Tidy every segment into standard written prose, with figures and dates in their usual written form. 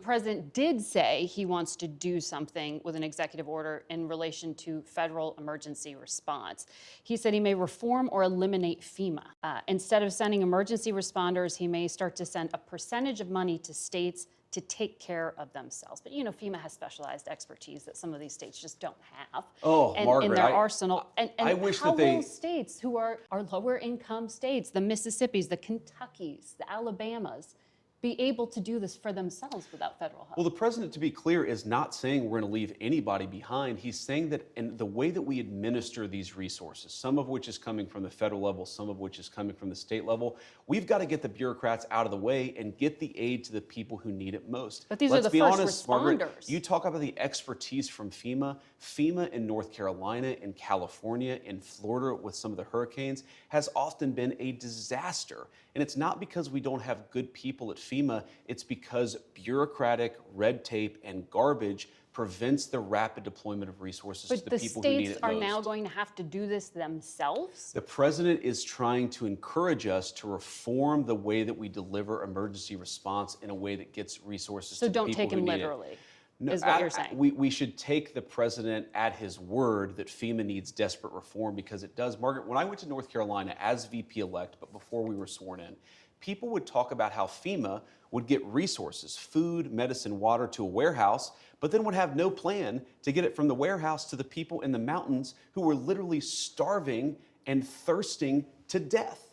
The president did say he wants to do something with an executive order in relation to federal emergency response. He said he may reform or eliminate FEMA. Instead of sending emergency responders, he may start to send a percentage of money to states to take care of themselves. But FEMA has specialized expertise that some of these states just don't have Oh, in Margaret, their arsenal. And I wish how that they. will states who are lower income states, the Mississippis, the Kentuckys, the Alabamas, be able to do this for themselves without federal help? Well, the president, to be clear, is not saying we're going to leave anybody behind. He's saying that in the way that we administer these resources, some of which is coming from the federal level, some of which is coming from the state level, we've got to get the bureaucrats out of the way and get the aid to the people who need it most. But these Let's are the be first honest, responders. Margaret, you talk about the expertise from FEMA. FEMA in North Carolina, in California, in Florida with some of the hurricanes has often been a disaster. And it's not because we don't have good people at FEMA, it's because bureaucratic red tape and garbage prevents the rapid deployment of resources to the people who need it most. But the states are now going to have to do this themselves? The president is trying to encourage us to reform the way that we deliver emergency response in a way that gets resources to the people who need it. So don't take him literally, is what you're saying. We should take the president at his word that FEMA needs desperate reform, because it does. Margaret, when I went to North Carolina as VP-elect, but before we were sworn in, people would talk about how FEMA would get resources, food, medicine, water, to a warehouse, but then would have no plan to get it from the warehouse to the people in the mountains who were literally starving and thirsting to death.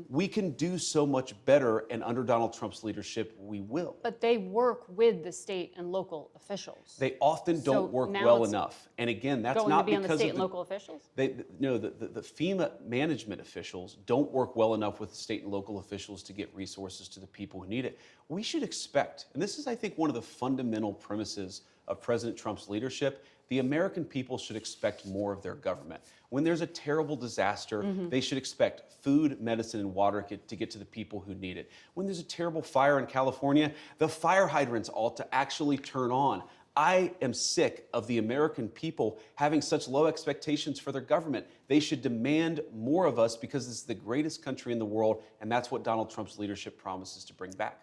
We can do so much better, and under Donald Trump's leadership, we will. But they work with the state and local officials. They often So don't work now well it's enough. And again, that's going not to be on because the state of and local officials? No, the FEMA management officials don't work well enough with the state and local officials to get resources to the people who need it. We should expect, and this is, I think, one of the fundamental premises of President Trump's leadership, the American people should expect more of their government. When there's a terrible disaster, they should expect food, medicine, and water to get to the people who need it. When there's a terrible fire in California, the fire hydrants ought to actually turn on. I am sick of the American people having such low expectations for their government. They should demand more of us, because this is the greatest country in the world, and that's what Donald Trump's leadership promises to bring back.